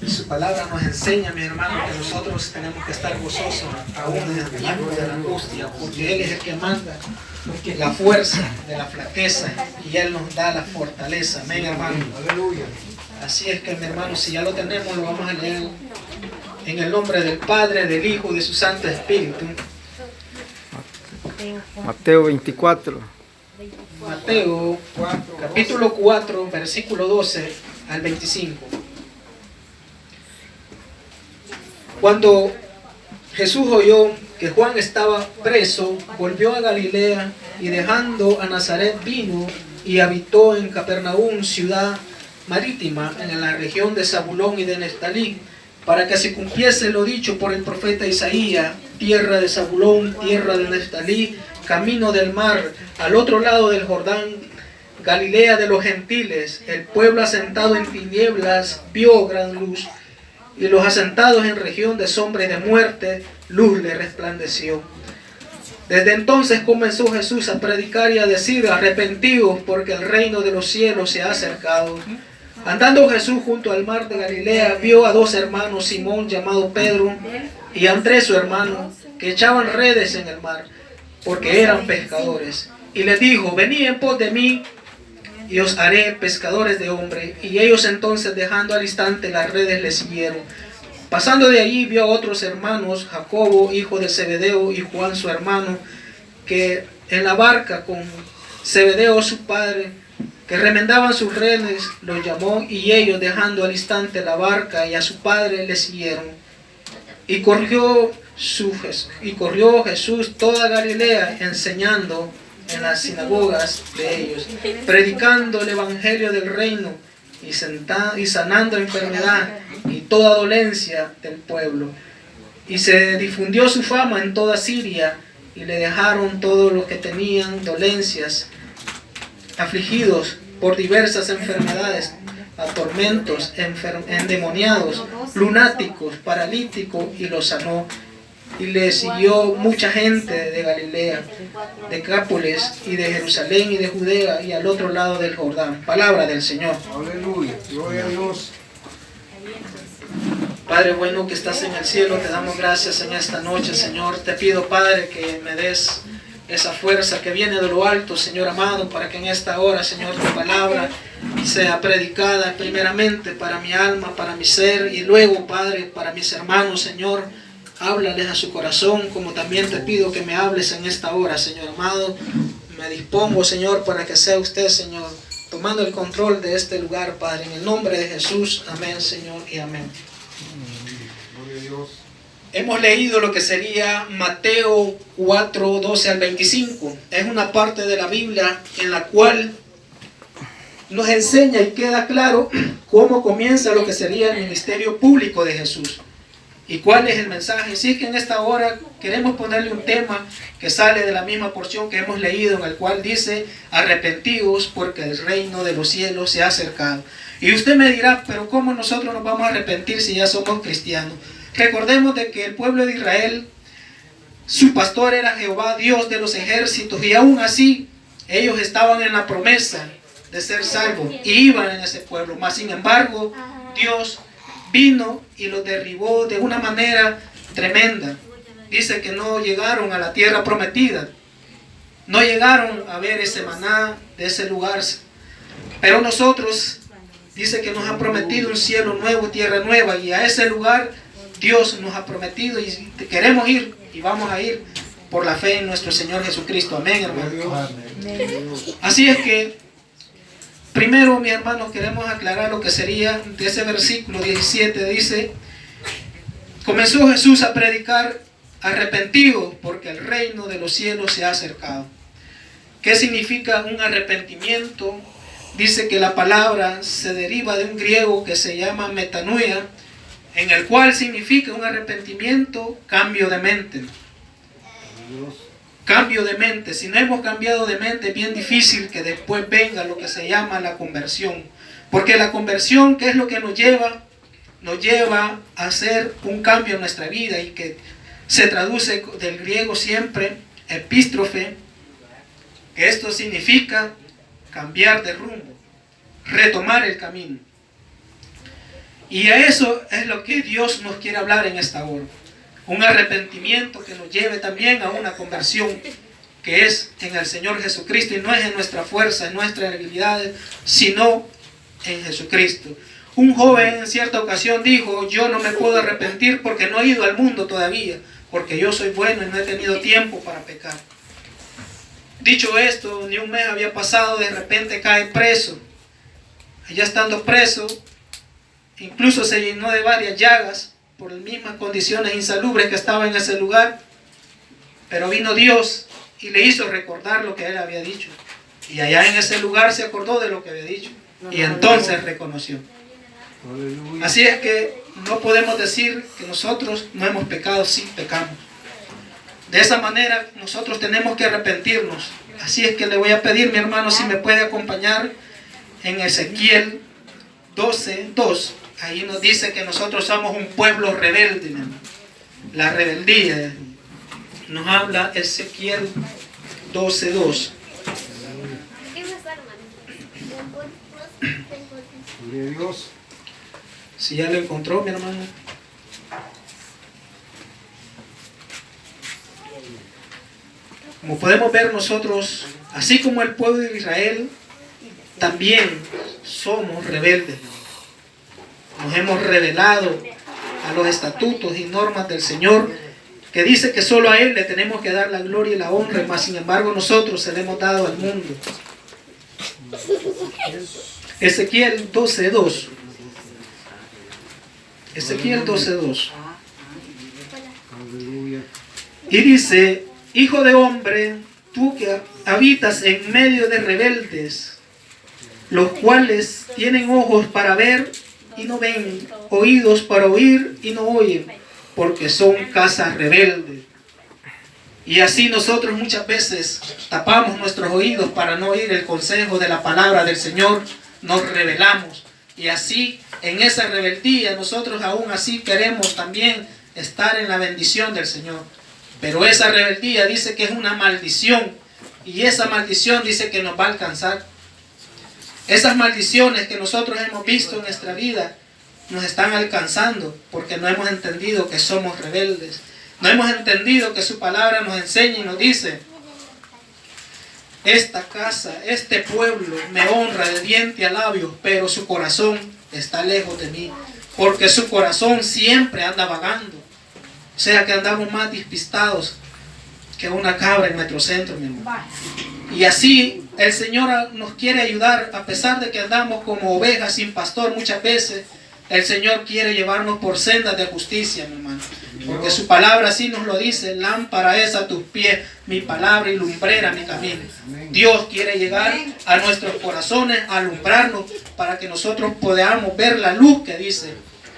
Su palabra nos enseña, mi hermano, que nosotros tenemos que estar gozosos aún en el tiempo de la angustia, porque Él es el que manda la fuerza de la flaqueza y Él nos da la fortaleza. Amén, hermano. Aleluya. Así es que, mi hermano, si ya lo tenemos, lo vamos a leer en el nombre del Padre, del Hijo y de su Santo Espíritu. Mateo 24. Mateo, capítulo 4, versículo 12 al 25. Cuando Jesús oyó que Juan estaba preso, volvió a Galilea y dejando a Nazaret vino y habitó en Capernaum, ciudad marítima, en la región de Zabulón y de Neftalí, para que se cumpliese lo dicho por el profeta Isaías: tierra de Zabulón, tierra de Neftalí, camino del mar, al otro lado del Jordán, Galilea de los gentiles. El pueblo asentado en tinieblas vio gran luz, y los asentados en región de sombra y de muerte, luz le resplandeció. Desde entonces comenzó Jesús a predicar y a decir: arrepentidos, porque el reino de los cielos se ha acercado. Andando Jesús junto al mar de Galilea, vio a dos hermanos, Simón llamado Pedro y Andrés su hermano, que echaban redes en el mar, porque eran pescadores. Y les dijo: venid en pos de mí, y os haré pescadores de hombres. Y ellos entonces, dejando al instante las redes, le siguieron. Pasando de allí, vio a otros hermanos, Jacobo, hijo de Zebedeo, y Juan su hermano, que en la barca con Zebedeo su padre, que remendaban sus redes. Los llamó, y ellos, dejando al instante la barca y a su padre, le siguieron. Y corrió Jesús toda Galilea, enseñando en las sinagogas de ellos, predicando el evangelio del reino y sanando enfermedad y toda dolencia del pueblo. Y se difundió su fama en toda Siria, y le dejaron todos los que tenían dolencias, afligidos por diversas enfermedades, a tormentos, endemoniados, lunáticos, paralíticos, y los sanó. Y le siguió mucha gente de Galilea, de Decápolis y de Jerusalén y de Judea y al otro lado del Jordán. Palabra del Señor. Aleluya. Gloria a Dios. Padre bueno que estás en el cielo, te damos gracias en esta noche, Señor. Te pido, Padre, que me des esa fuerza que viene de lo alto, Señor amado, para que en esta hora, Señor, tu palabra sea predicada primeramente para mi alma, para mi ser, y luego, Padre, para mis hermanos, Señor. Háblales a su corazón, como también te pido que me hables en esta hora, Señor amado. Me dispongo, Señor, para que sea usted, Señor, tomando el control de este lugar, Padre, en el nombre de Jesús. Amén, Señor, y amén. Gloria a Dios. Hemos leído lo que sería Mateo 4, 12 al 25. Es una parte de la Biblia en la cual nos enseña y queda claro cómo comienza lo que sería el ministerio público de Jesús. ¿Y cuál es el mensaje? Así es que en esta hora queremos ponerle un tema que sale de la misma porción que hemos leído, en el cual dice: arrepentidos, porque el reino de los cielos se ha acercado. Y usted me dirá: pero ¿cómo nosotros nos vamos a arrepentir si ya somos cristianos? Recordemos de que el pueblo de Israel, su pastor era Jehová, Dios de los ejércitos, y aún así ellos estaban en la promesa de ser salvos y iban en ese pueblo. Mas sin embargo, Dios vino y los derribó de una manera tremenda. Dice que no llegaron a la tierra prometida, no llegaron a ver ese maná de ese lugar. Pero nosotros, dice que nos ha prometido un cielo nuevo, tierra nueva, y a ese lugar Dios nos ha prometido y queremos ir, y vamos a ir por la fe en nuestro Señor Jesucristo. Amén, hermano. Así es que primero, mi hermano, queremos aclarar lo que sería de ese versículo 17. Dice: comenzó Jesús a predicar: arrepentidos, porque el reino de los cielos se ha acercado. ¿Qué significa un arrepentimiento? Dice que la palabra se deriva de un griego que se llama metanoia, en el cual significa un arrepentimiento, cambio de mente. Cambio de mente. Si no hemos cambiado de mente, es bien difícil que después venga lo que se llama la conversión. Porque la conversión, ¿qué es lo que nos lleva? Nos lleva a hacer un cambio en nuestra vida, y que se traduce del griego siempre epístrofe, que esto significa cambiar de rumbo, retomar el camino. Y a eso es lo que Dios nos quiere hablar en esta hora. Un arrepentimiento que nos lleve también a una conversión que es en el Señor Jesucristo, y no es en nuestra fuerza, en nuestras habilidades, sino en Jesucristo. Un joven en cierta ocasión dijo: yo no me puedo arrepentir porque no he ido al mundo todavía, porque yo soy bueno y no he tenido tiempo para pecar. Dicho esto, ni un mes había pasado, de repente cae preso. Allá estando preso, incluso se llenó de varias llagas por las mismas condiciones insalubres que estaba en ese lugar. Pero vino Dios y le hizo recordar lo que él había dicho. Y allá en ese lugar se acordó de lo que había dicho. Y entonces reconoció. Así es que no podemos decir que nosotros no hemos pecado, sí pecamos. De esa manera nosotros tenemos que arrepentirnos. Así es que le voy a pedir, mi hermano, si me puede acompañar en Ezequiel 12:2. Ahí nos dice que nosotros somos un pueblo rebelde, mi hermano. La rebeldía. Nos habla Ezequiel 12:2. Gloria a Dios. Si ya lo encontró, mi hermano. Como podemos ver nosotros, así como el pueblo de Israel, también somos rebeldes. Nos hemos rebelado a los estatutos y normas del Señor, que dice que solo a Él le tenemos que dar la gloria y la honra, mas sin embargo nosotros se le hemos dado al mundo. Ezequiel 12:2. Ezequiel 12:2. Aleluya. Y dice: hijo de hombre, tú que habitas en medio de rebeldes, los cuales tienen ojos para ver y no ven, oídos para oír y no oyen, porque son casas rebeldes. Y así nosotros muchas veces tapamos nuestros oídos para no oír el consejo de la palabra del Señor, nos rebelamos. Y así, en esa rebeldía, nosotros aún así queremos también estar en la bendición del Señor. Pero esa rebeldía dice que es una maldición, y esa maldición dice que nos va a alcanzar. Esas maldiciones que nosotros hemos visto en nuestra vida nos están alcanzando porque no hemos entendido que somos rebeldes. No hemos entendido que su palabra nos enseña y nos dice: esta casa, este pueblo me honra de diente a labios, pero su corazón está lejos de mí, porque su corazón siempre anda vagando. O sea que andamos más despistados que una cabra en Metrocentro, mi hermano. Y así el Señor nos quiere ayudar, a pesar de que andamos como ovejas sin pastor muchas veces. El Señor quiere llevarnos por sendas de justicia, mi hermano. Porque su palabra así nos lo dice: lámpara es a tus pies mi palabra y lumbrera mi camino. Dios quiere llegar a nuestros corazones, a alumbrarnos, para que nosotros podamos ver la luz que dice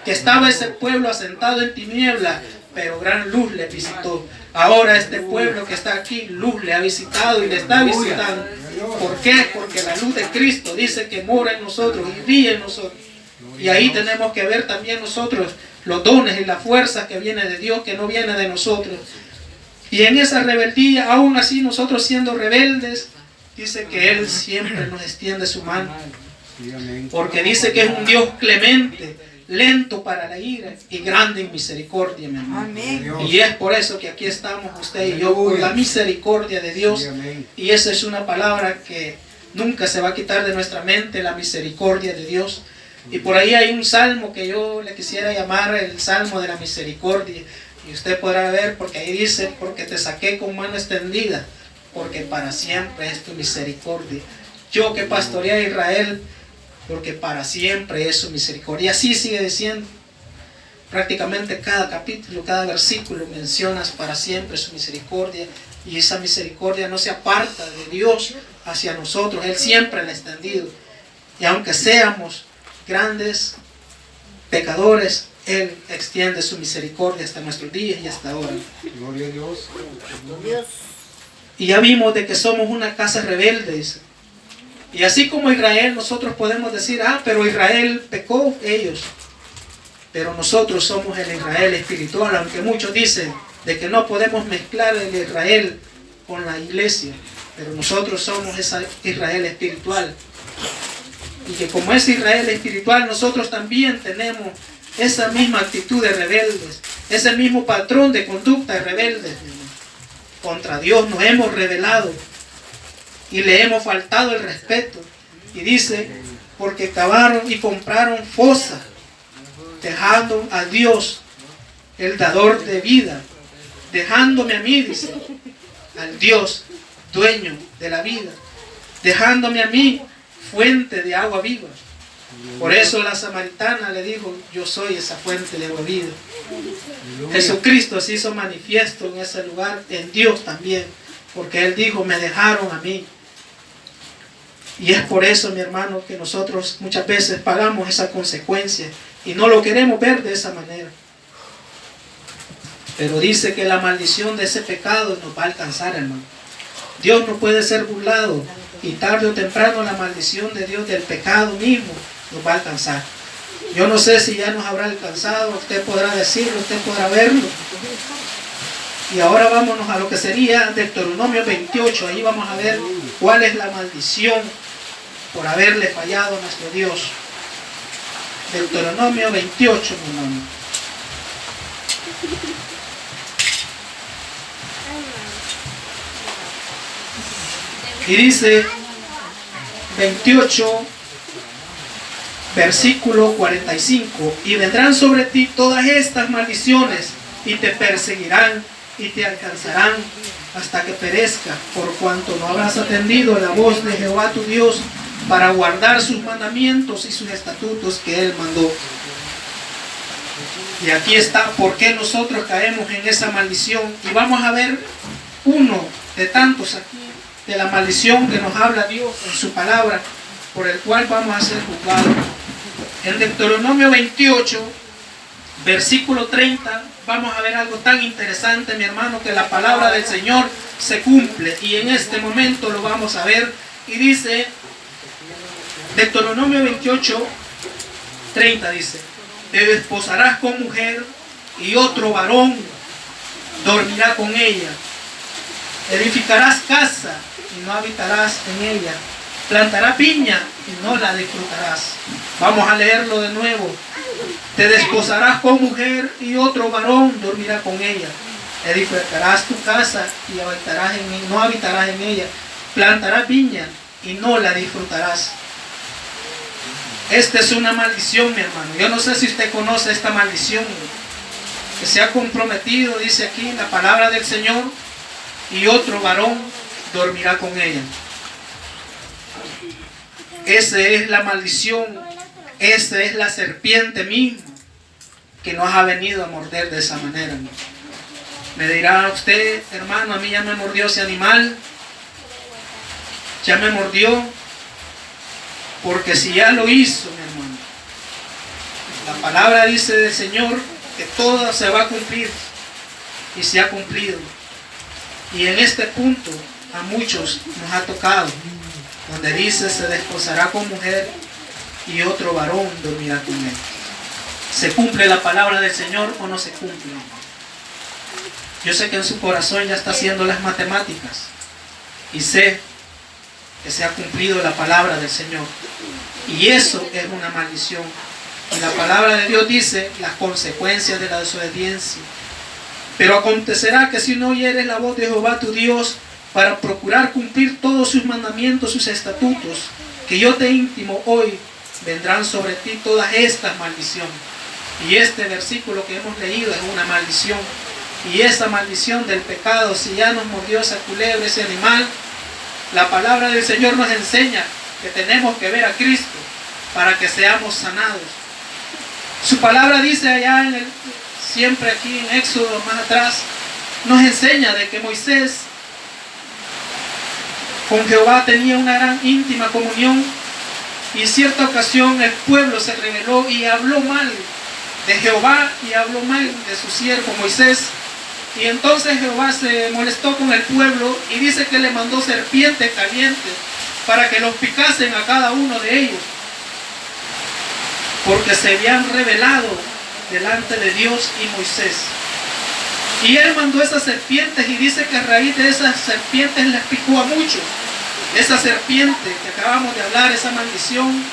que estaba ese pueblo asentado en tinieblas, pero gran luz le visitó. Ahora este pueblo que está aquí, luz le ha visitado y le está visitando. ¿Por qué? Porque la luz de Cristo dice que mora en nosotros y brilla en nosotros. Y ahí tenemos que ver también nosotros los dones y la fuerza que viene de Dios, que no viene de nosotros. Y en esa rebeldía, aún así nosotros siendo rebeldes, dice que Él siempre nos extiende su mano. Porque dice que es un Dios clemente, lento para la ira y grande en misericordia, mi hermano. Amén. Y es por eso que aquí estamos usted y yo, por la misericordia de Dios. Y esa es una palabra que nunca se va a quitar de nuestra mente, la misericordia de Dios. Y por ahí hay un salmo que yo le quisiera llamar el Salmo de la Misericordia. Y usted podrá ver, porque ahí dice: porque te saqué con mano extendida, porque para siempre es tu misericordia. Yo que pastoreé a Israel, porque para siempre es su misericordia. Y así sigue diciendo. Prácticamente cada capítulo, cada versículo mencionas para siempre su misericordia. Y esa misericordia no se aparta de Dios hacia nosotros. Él siempre la ha extendido. Y aunque seamos grandes pecadores, Él extiende su misericordia hasta nuestros días y hasta ahora. Gloria a Dios. Y ya vimos de que somos una casa rebelde, dice. Y así como Israel, nosotros podemos decir: pero Israel pecó, ellos. Pero nosotros somos el Israel espiritual, aunque muchos dicen de que no podemos mezclar el Israel con la iglesia. Pero nosotros somos esa Israel espiritual. Y que como es Israel espiritual, nosotros también tenemos esa misma actitud de rebeldes, ese mismo patrón de conducta de rebeldes. Contra Dios nos hemos rebelado y le hemos faltado el respeto. Y dice, porque cavaron y compraron fosa, dejando a Dios, el dador de vida, dejándome a mí, dice, al Dios, dueño de la vida, dejándome a mí, fuente de agua viva. Por eso la samaritana le dijo, yo soy esa fuente de agua viva. Jesucristo se hizo manifiesto en ese lugar, en Dios también, porque Él dijo, me dejaron a mí. Y es por eso, mi hermano, que nosotros muchas veces pagamos esa consecuencia y no lo queremos ver de esa manera. Pero dice que la maldición de ese pecado nos va a alcanzar, hermano. Dios no puede ser burlado y tarde o temprano la maldición de Dios del pecado mismo nos va a alcanzar. Yo no sé si ya nos habrá alcanzado, usted podrá decirlo, usted podrá verlo. Y ahora vámonos a lo que sería Deuteronomio 28, ahí vamos a ver cuál es la maldición por haberle fallado a nuestro Dios. Deuteronomio 28, mi hermano. Y dice 28, versículo 45, y vendrán sobre ti todas estas maldiciones y te perseguirán y te alcanzarán hasta que perezca, por cuanto no habrás atendido la voz de Jehová tu Dios para guardar sus mandamientos y sus estatutos que Él mandó. Y aquí está por qué nosotros caemos en esa maldición. Y vamos a ver uno de tantos aquí, de la maldición que nos habla Dios en su palabra, por el cual vamos a ser juzgados. En Deuteronomio 28, versículo 30, vamos a ver algo tan interesante, mi hermano, que la palabra del Señor se cumple. Y en este momento lo vamos a ver. Y dice, Deuteronomio 28, 30 dice, te desposarás con mujer y otro varón dormirá con ella. Edificarás casa y no habitarás en ella. Plantarás viña y no la disfrutarás. Vamos a leerlo de nuevo. Te desposarás con mujer y otro varón dormirá con ella. Edificarás tu casa y no habitarás en ella. Plantarás viña y no la disfrutarás. Esta es una maldición, mi hermano. Yo no sé si usted conoce esta maldición. Que se ha comprometido, dice aquí la palabra del Señor, y otro varón dormirá con ella. Esa es la maldición. Esa es la serpiente misma que nos ha venido a morder de esa manera. Me dirá usted, hermano, a mí ya me mordió ese animal. Ya me mordió. Porque si ya lo hizo, mi hermano, la palabra dice del Señor que todo se va a cumplir. Y se ha cumplido. Y en este punto a muchos nos ha tocado, donde dice se desposará con mujer y otro varón dormirá con él. ¿Se cumple la palabra del Señor o no se cumple? Yo sé que en su corazón ya está haciendo las matemáticas y sé que se ha cumplido la palabra del Señor, y eso es una maldición. Y la palabra de Dios dice las consecuencias de la desobediencia. Pero acontecerá que si no oyeres la voz de Jehová tu Dios para procurar cumplir todos sus mandamientos, sus estatutos, que yo te intimo hoy, vendrán sobre ti todas estas maldiciones. Y este versículo que hemos leído es una maldición. Y esa maldición del pecado, si ya nos mordió esa culebra, ese animal, la palabra del Señor nos enseña que tenemos que ver a Cristo para que seamos sanados. Su palabra dice allá siempre aquí en Éxodo más atrás, nos enseña de que Moisés con Jehová tenía una gran íntima comunión, y en cierta ocasión el pueblo se rebeló y habló mal de Jehová y habló mal de su siervo Moisés. Y entonces Jehová se molestó con el pueblo y dice que le mandó serpientes calientes para que los picasen a cada uno de ellos, porque se habían rebelado delante de Dios y Moisés. Y él mandó esas serpientes, y dice que a raíz de esas serpientes les picó a muchos. Esa serpiente que acabamos de hablar, esa maldición,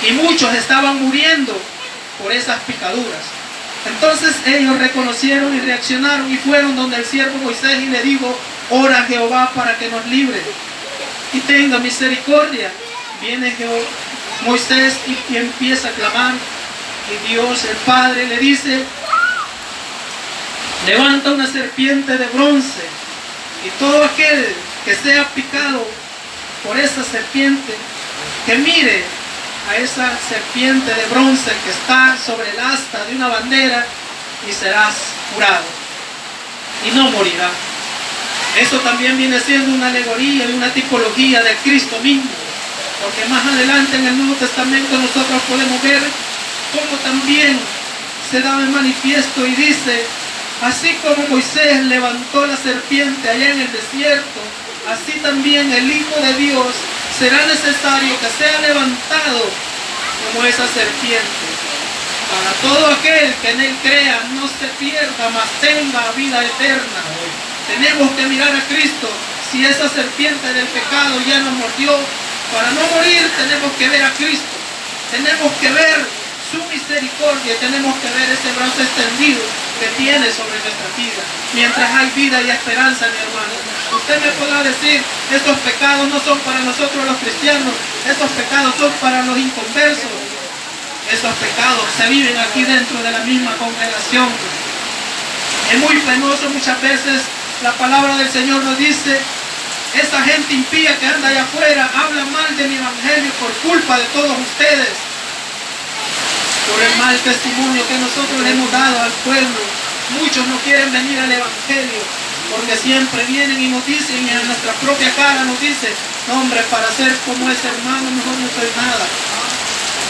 y muchos estaban muriendo por esas picaduras. Entonces ellos reconocieron y reaccionaron y fueron donde el siervo Moisés y le dijo: ora a Jehová para que nos libre y tenga misericordia. Viene Moisés y empieza a clamar, y Dios el Padre le dice: levanta una serpiente de bronce, y todo aquel que sea picado por esa serpiente, que mire a esa serpiente de bronce que está sobre el asta de una bandera, y serás curado y no morirá. Eso también viene siendo una alegoría y una tipología de Cristo mismo, porque más adelante en el Nuevo Testamento nosotros podemos ver cómo también se da en manifiesto y dice: así como Moisés levantó la serpiente allá en el desierto, así también el Hijo de Dios será necesario que sea levantado como esa serpiente, para todo aquel que en él crea no se pierda, mas tenga vida eterna. Tenemos que mirar a Cristo. Si esa serpiente del pecado ya nos mordió, para no morir tenemos que ver a Cristo, tenemos que ver su misericordia, tenemos que ver ese brazo extendido que tiene sobre nuestra vida. Mientras hay vida y esperanza, mi hermano. Usted me podrá decir: esos pecados no son para nosotros los cristianos, esos pecados son para los inconversos. Esos pecados se viven aquí dentro de la misma congregación. Es muy penoso muchas veces. La palabra del Señor nos dice: esa gente impía que anda allá afuera habla mal de mi evangelio por culpa de todos ustedes, por el mal testimonio que nosotros le hemos dado al pueblo. Muchos no quieren venir al evangelio porque siempre vienen y nos dicen, y en nuestra propia cara nos dicen: no, hombre, para ser como ese hermano mejor no soy nada.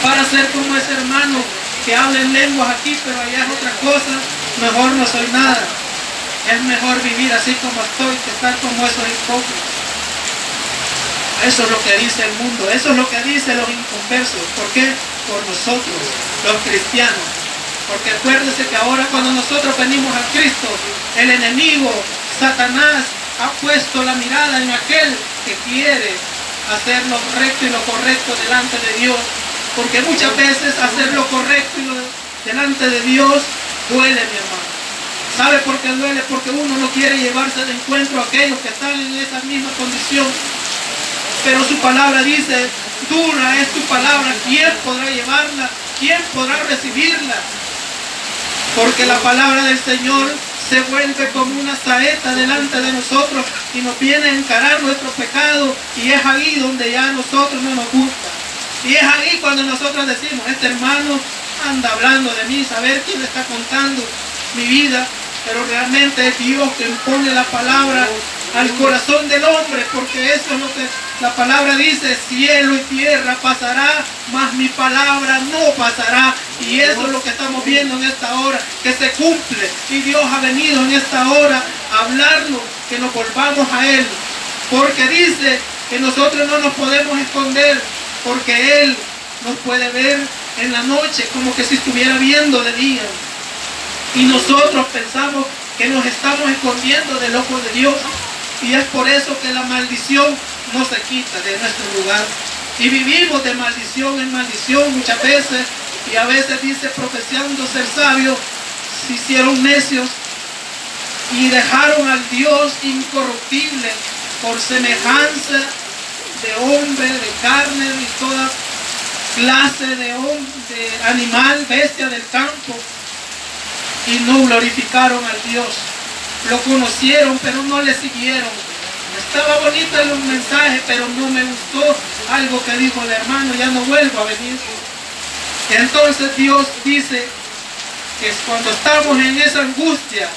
Para ser como ese hermano que habla en lenguas aquí pero allá es otra cosa, mejor no soy nada. Es mejor vivir así como estoy que estar como esos hipócritas. Eso es lo que dice el mundo, eso es lo que dicen los inconversos. ¿Por qué? Por nosotros, los cristianos. Porque acuérdense que ahora cuando nosotros venimos a Cristo, el enemigo, Satanás, ha puesto la mirada en aquel que quiere hacer lo recto y lo correcto delante de Dios. Porque muchas veces hacer lo correcto y lo delante de Dios duele, mi hermano. ¿Sabe por qué duele? Porque uno no quiere llevarse de encuentro a aquellos que están en esa misma condición. Pero su palabra dice: dura es tu palabra, ¿quién podrá llevarla? ¿Quién podrá recibirla? Porque la palabra del Señor se vuelve como una saeta delante de nosotros y nos viene a encarar nuestro pecado, y es ahí donde ya a nosotros no nos gusta. Y es ahí cuando nosotros decimos: este hermano anda hablando de mí, saber quién le está contando mi vida. Pero realmente es Dios que impone la palabra al corazón del hombre, porque eso es lo que la palabra dice: cielo y tierra pasará, mas mi palabra no pasará. Y eso es lo que estamos viendo en esta hora, que se cumple. Y Dios ha venido en esta hora a hablarnos, que nos volvamos a Él, porque dice que nosotros no nos podemos esconder, porque Él nos puede ver en la noche como que si estuviera viendo de día. Y nosotros pensamos que nos estamos escondiendo del ojo de Dios. Y es por eso que la maldición no se quita de nuestro lugar. Y vivimos de maldición en maldición muchas veces. Y a veces dice, profesando ser sabios, se hicieron necios y dejaron al Dios incorruptible por semejanza de hombre, de carne y toda clase de animal, bestia del campo. Y no glorificaron al Dios. Lo conocieron, pero no le siguieron. Estaba bonito el mensaje, pero no me gustó algo que dijo el hermano, ya no vuelvo a venir. Entonces Dios dice que cuando estamos en esa angustia,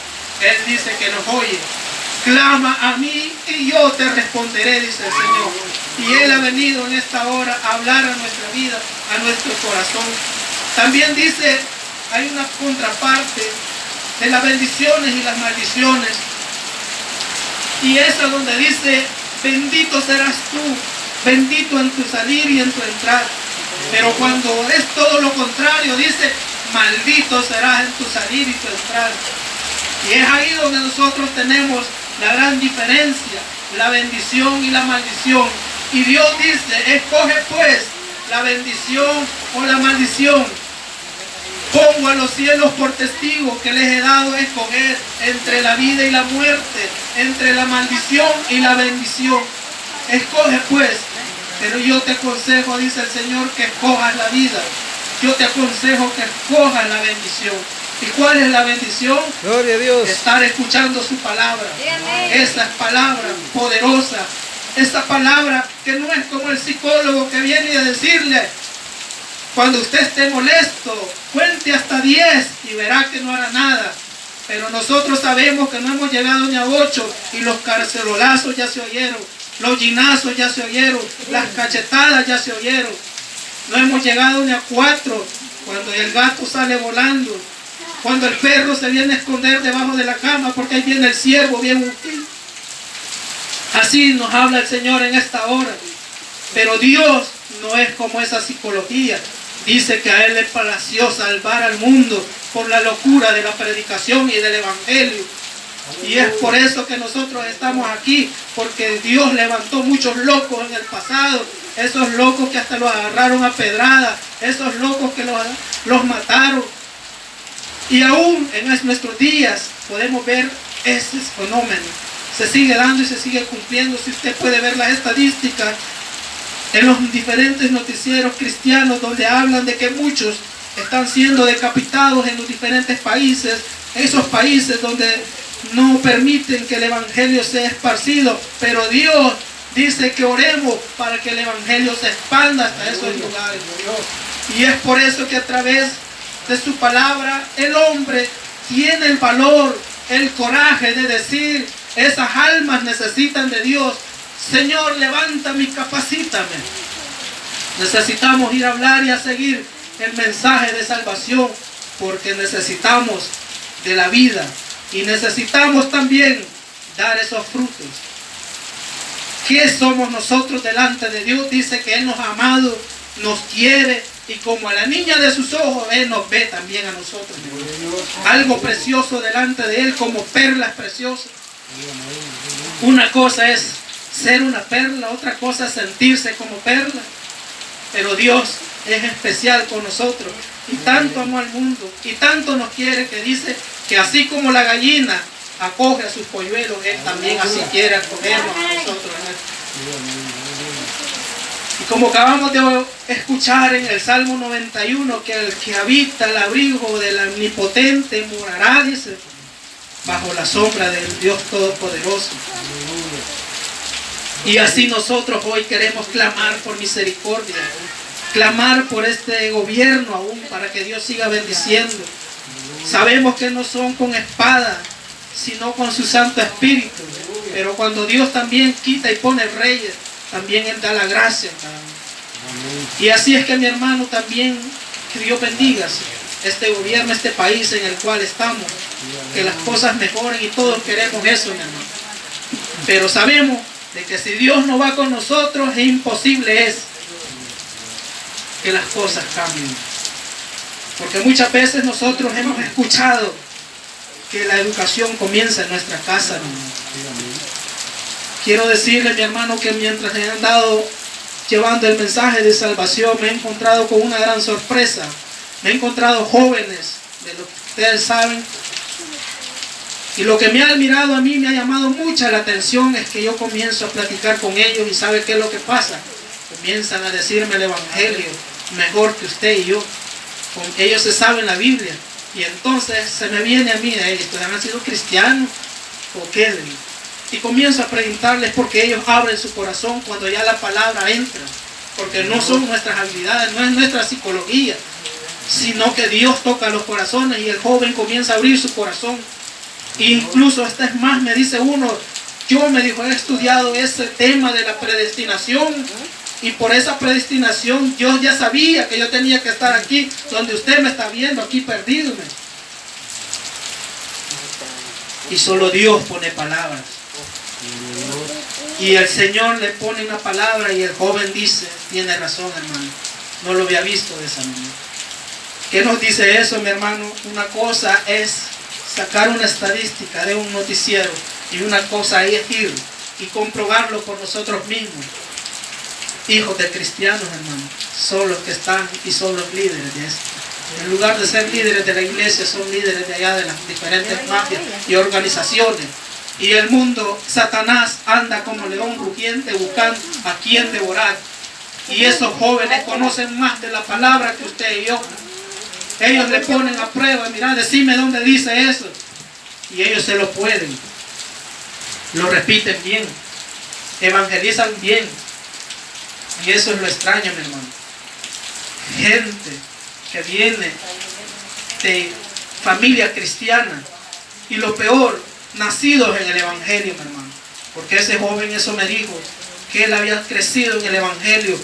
Él dice que nos oye. Clama a mí y yo te responderé, dice el Señor. Y Él ha venido en esta hora a hablar a nuestra vida, a nuestro corazón. También dice, hay una contraparte de las bendiciones y las maldiciones. Y eso es donde dice, bendito serás tú, bendito en tu salir y en tu entrar. Pero cuando es todo lo contrario, dice, maldito serás en tu salir y tu entrar. Y es ahí donde nosotros tenemos la gran diferencia, la bendición y la maldición. Y Dios dice, escoge pues la bendición o la maldición. Pongo a los cielos por testigo que les he dado a escoger entre la vida y la muerte, entre la maldición y la bendición. Escoge pues, pero yo te aconsejo, dice el Señor, que escojas la vida. Yo te aconsejo que escojas la bendición. ¿Y cuál es la bendición? Gloria a Dios. Estar escuchando su palabra. Esa palabra poderosa. Esa palabra que no es como el psicólogo que viene a decirle: cuando usted esté molesto, cuente hasta 10 y verá que no hará nada. Pero nosotros sabemos que no hemos llegado ni a 8 y los carcelolazos ya se oyeron, los ginazos ya se oyeron, las cachetadas ya se oyeron. No hemos llegado ni a 4 cuando el gato sale volando, cuando el perro se viene a esconder debajo de la cama porque ahí viene el ciervo bien útil. Así nos habla el Señor en esta hora. Pero Dios no es como esa psicología. Dice que a Él le plació salvar al mundo por la locura de la predicación y del evangelio. Y es por eso que nosotros estamos aquí, porque Dios levantó muchos locos en el pasado. Esos locos que hasta los agarraron a pedrada, esos locos que los mataron. Y aún en nuestros días podemos ver ese fenómeno. Se sigue dando y se sigue cumpliendo. Si usted puede ver las estadísticas en los diferentes noticieros cristianos, donde hablan de que muchos están siendo decapitados en los diferentes países, esos países donde no permiten que el evangelio sea esparcido, pero Dios dice que oremos para que el evangelio se expanda hasta esos lugares. Y es por eso que a través de su palabra el hombre tiene el valor, el coraje de decir: esas almas necesitan de Dios. Señor, levántame y capacítame. Necesitamos ir a hablar y a seguir el mensaje de salvación, porque necesitamos de la vida y necesitamos también dar esos frutos. ¿Qué somos nosotros delante de Dios? Dice que Él nos ha amado, nos quiere, y como a la niña de sus ojos, Él nos ve también a nosotros. Algo precioso delante de Él, como perlas preciosas. Una cosa es ser una perla, otra cosa es sentirse como perla. Pero Dios es especial con nosotros y tanto amó al mundo y tanto nos quiere, que dice que así como la gallina acoge a sus polluelos, Él también así quiere acogernos a nosotros. Y como acabamos de escuchar en el Salmo 91, que el que habita el abrigo del Omnipotente morará, dice, bajo la sombra del Dios Todopoderoso. Y así nosotros hoy queremos clamar por misericordia, clamar por este gobierno aún, para que Dios siga bendiciendo. Sabemos que no son con espada, sino con su Santo Espíritu. Pero cuando Dios también quita y pone reyes, también Él da la gracia. Y así es que, mi hermano, también que Dios bendiga este gobierno, este país en el cual estamos, que las cosas mejoren, y todos queremos eso, mi hermano. Pero sabemos de que si Dios no va con nosotros, es imposible que las cosas cambien. Porque muchas veces nosotros hemos escuchado que la educación comienza en nuestra casa, ¿no? Quiero decirle, mi hermano, que mientras he andado llevando el mensaje de salvación, me he encontrado con una gran sorpresa. Me he encontrado jóvenes, de lo que ustedes saben. Y lo que me ha admirado a mí, me ha llamado mucha la atención, es que yo comienzo a platicar con ellos y ¿sabe qué es lo que pasa? Comienzan a decirme el evangelio mejor que usted y yo. Ellos se saben la Biblia. Y entonces se me viene a mí, ¿estos han sido cristianos o qué? Y comienzo a preguntarles, porque ellos abren su corazón cuando ya la palabra entra. Porque no son nuestras habilidades, no es nuestra psicología, sino que Dios toca los corazones y el joven comienza a abrir su corazón. E incluso esta es más, me dice uno, he estudiado ese tema de la predestinación, y por esa predestinación Dios ya sabía que yo tenía que estar aquí donde usted me está viendo, aquí perdido. Y solo Dios pone palabras. Y el Señor le pone una palabra y el joven dice: tiene razón, hermano, no lo había visto de esa manera. ¿Qué nos dice eso, mi hermano? Una cosa es sacar una estadística de un noticiero, y una cosa es ir y comprobarlo por nosotros mismos. hijos de cristianos, hermano, son los que están y son los líderes de esto. En lugar de ser líderes de la iglesia, son líderes de allá de las diferentes mafias y organizaciones. Y el mundo, Satanás, anda como león rugiente buscando a quien devorar. Y esos jóvenes conocen más de la palabra que usted y yo. Ellos le ponen a prueba, mira, decime dónde dice eso. Y ellos se lo pueden. Lo repiten bien. Evangelizan bien. Y eso es lo extraño, mi hermano. Gente que viene de familia cristiana. Y lo peor, nacidos en el evangelio, mi hermano. Porque ese joven eso me dijo, que él había crecido en el evangelio.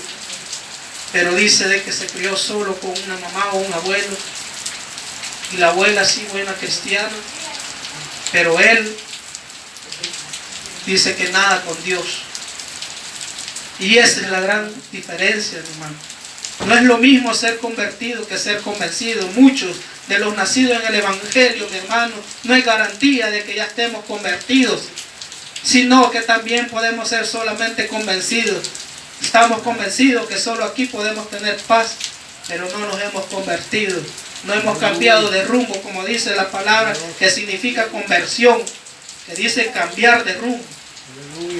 Pero dice de que se crió solo con una mamá o un abuelo. Y la abuela sí, buena cristiana. Pero él dice que nada con Dios. Y esa es la gran diferencia, hermano. No es lo mismo ser convertido que ser convencido. Muchos de los nacidos en el evangelio, mi hermano, no hay garantía de que ya estemos convertidos, sino que también podemos ser solamente convencidos. Estamos convencidos que solo aquí podemos tener paz, pero no nos hemos convertido. No hemos cambiado de rumbo, como dice la palabra, que significa conversión, que dice cambiar de rumbo.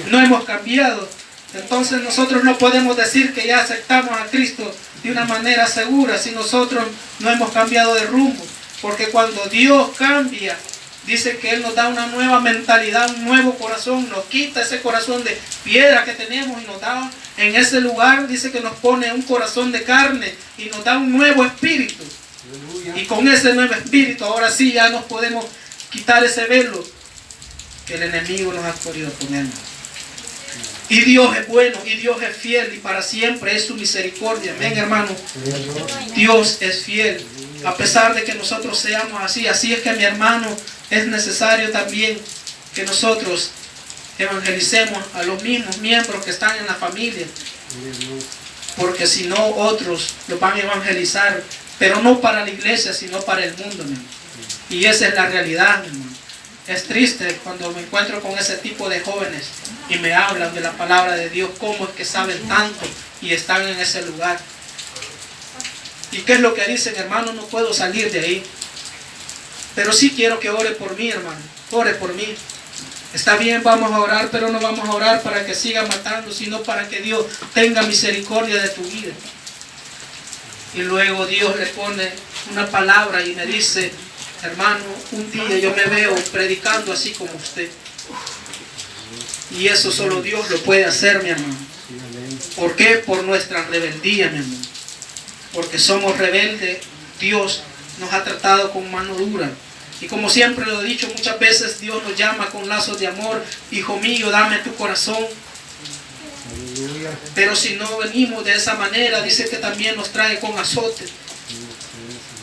No hemos cambiado. Entonces nosotros no podemos decir que ya aceptamos a Cristo de una manera segura si nosotros no hemos cambiado de rumbo. Porque cuando Dios cambia, dice que Él nos da una nueva mentalidad, un nuevo corazón, nos quita ese corazón de piedra que tenemos y nos da en ese lugar, dice que nos pone un corazón de carne y nos da un nuevo espíritu. Y con ese nuevo espíritu ahora sí ya nos podemos quitar ese velo que el enemigo nos ha querido poner. Y Dios es bueno, y Dios es fiel, y para siempre es su misericordia. Amén, hermano. Dios es fiel, a pesar de que nosotros seamos así. Así es que, mi hermano, es necesario también que nosotros evangelicemos a los mismos miembros que están en la familia. Porque si no, otros los van a evangelizar, pero no para la iglesia, sino para el mundo, hermano. Y esa es la realidad, hermano. Es triste cuando me encuentro con ese tipo de jóvenes y me hablan de la palabra de Dios, cómo es que saben tanto y están en ese lugar. ¿Y qué es lo que dicen, hermano? No puedo salir de ahí. Pero sí quiero que ore por mí, hermano. Ore por mí. Está bien, vamos a orar, pero no vamos a orar para que siga matando, sino para que Dios tenga misericordia de tu vida. Y luego Dios le pone una palabra y me dice, hermano, un día yo me veo predicando así como usted. Y eso solo Dios lo puede hacer, mi hermano. ¿Por qué? Por nuestra rebeldía, mi hermano. Porque somos rebeldes, Dios nos ha tratado con mano dura. Y como siempre lo he dicho, muchas veces Dios nos llama con lazos de amor. Hijo mío, dame tu corazón. Pero si no venimos de esa manera, dice que también nos trae con azote.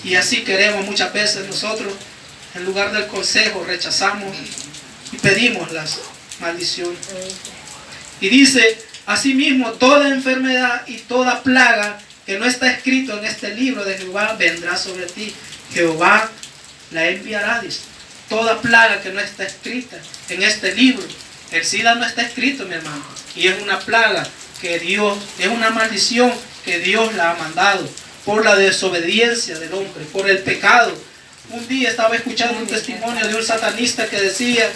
Y así queremos muchas veces nosotros, en lugar del consejo, rechazamos y pedimos las maldiciones. Y dice, asimismo, toda enfermedad y toda plaga que no está escrito en este libro de Jehová vendrá sobre ti. Jehová la enviará, dice. Toda plaga que no está escrita en este libro. El SIDA no está escrito, mi hermano. Y es una plaga que Dios, es una maldición que Dios la ha mandado por la desobediencia del hombre, por el pecado. Un día estaba escuchando un testimonio de un satanista que decía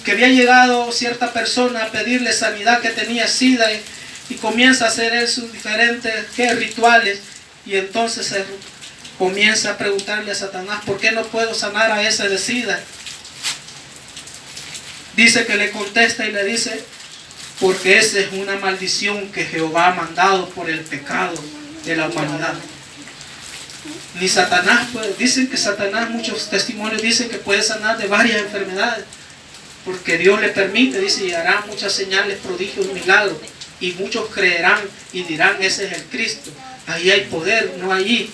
que había llegado cierta persona a pedirle sanidad, que tenía SIDA, y comienza a hacer él sus diferentes rituales, y entonces él comienza a preguntarle a Satanás, ¿por qué no puedo sanar a ese de SIDA? Dice que le contesta y le dice, porque esa es una maldición que Jehová ha mandado por el pecado de la humanidad. Ni Satanás puede. Dicen que Satanás, muchos testimonios dicen que puede sanar de varias enfermedades, porque Dios le permite, dice, y hará muchas señales, prodigios, milagros, y muchos creerán y dirán, ese es el Cristo. Ahí hay poder, no allí.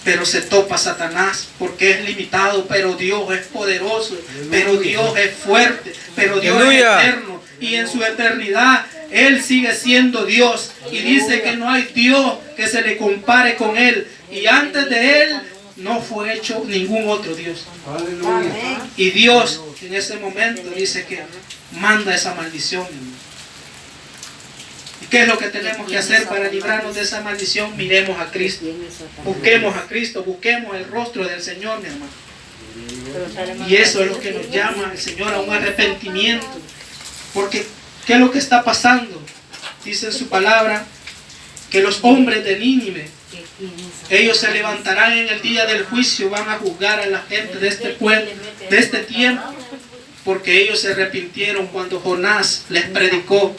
Pero se topa Satanás porque es limitado, pero Dios es poderoso, pero Dios es fuerte, pero Dios es eterno, y en su eternidad Él sigue siendo Dios, y dice que no hay Dios que se le compare con Él, y antes de Él no fue hecho ningún otro Dios. Aleluya. Y Dios en ese momento dice que manda esa maldición. ¿Qué es lo que tenemos que hacer para librarnos de esa maldición? Miremos a Cristo. Busquemos a Cristo, busquemos el rostro del Señor, mi hermano. Y eso es lo que nos llama el Señor a un arrepentimiento. Porque, ¿qué es lo que está pasando? Dice en su palabra que los hombres de Nínive, ellos se levantarán en el día del juicio, van a juzgar a la gente de este pueblo, de este tiempo, porque ellos se arrepintieron cuando Jonás les predicó: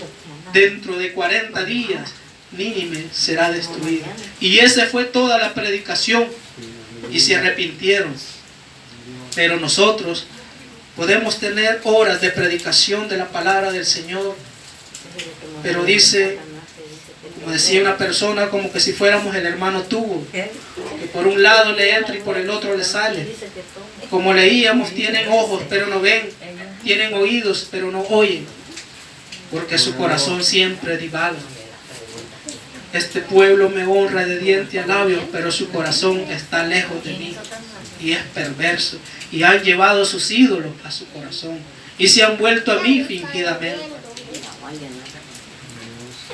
dentro de 40 días Nínive será destruida. Y esa fue toda la predicación, y se arrepintieron. Pero nosotros podemos tener horas de predicación de la palabra del Señor, pero dice, como decía una persona, como que si fuéramos el hermano tubo, que por un lado le entra y por el otro le sale. Como leíamos, tienen ojos pero no ven, tienen oídos pero no oyen, porque su corazón siempre divaga. Este pueblo me honra de diente a labios, pero su corazón está lejos de mí y es perverso, y han llevado sus ídolos a su corazón y se han vuelto a mí fingidamente.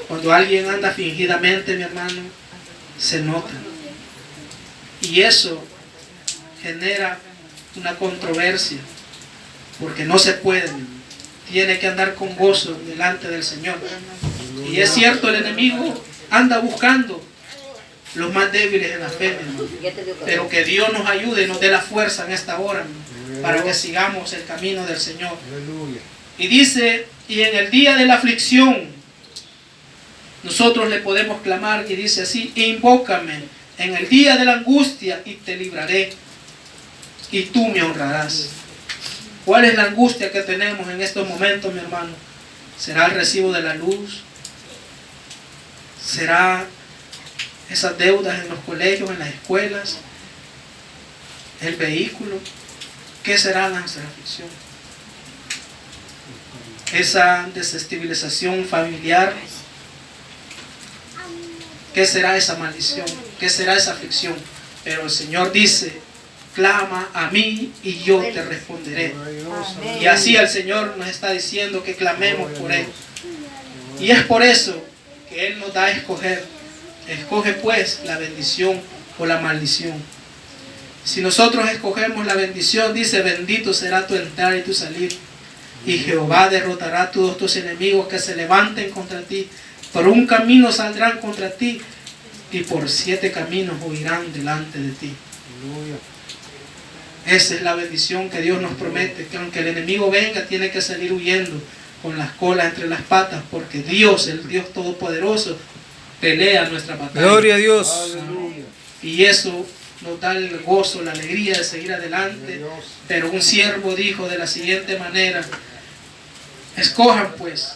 Cuando alguien anda fingidamente, mi hermano, se nota, y eso genera una controversia, porque no se puede. Tiene que andar con gozo delante del Señor. Y es cierto, el enemigo anda buscando los más débiles en la fe, mi hermano. Pero que Dios nos ayude y nos dé la fuerza en esta hora, para que sigamos el camino del Señor. Y dice, y en el día de la aflicción nosotros le podemos clamar, y dice así: invócame en el día de la angustia y te libraré, y tú me honrarás. ¿Cuál es la angustia que tenemos en estos momentos, mi hermano? ¿Será el recibo de la luz? ¿Será esas deudas en los colegios, en las escuelas? ¿El vehículo? ¿Qué será nuestra aflicción? ¿Esa desestabilización familiar? ¿Qué será esa maldición? ¿Qué será esa aflicción? Pero el Señor dice: clama a mí y yo te responderé. Y así el Señor nos está diciendo que clamemos por Él. Y es por eso que Él nos da a escoger. Escoge pues la bendición o la maldición. Si nosotros escogemos la bendición, dice: bendito será tu entrar y tu salir, y Jehová derrotará a todos tus enemigos que se levanten contra ti. Por un camino saldrán contra ti, y por 7 caminos huirán delante de ti. Esa es la bendición que Dios nos promete, que aunque el enemigo venga, tiene que salir huyendo con las colas entre las patas, porque Dios, el Dios Todopoderoso, pelea nuestra batalla. Gloria a Dios. Y eso nos da el gozo, la alegría de seguir adelante. Pero un siervo dijo de la siguiente manera: escojan pues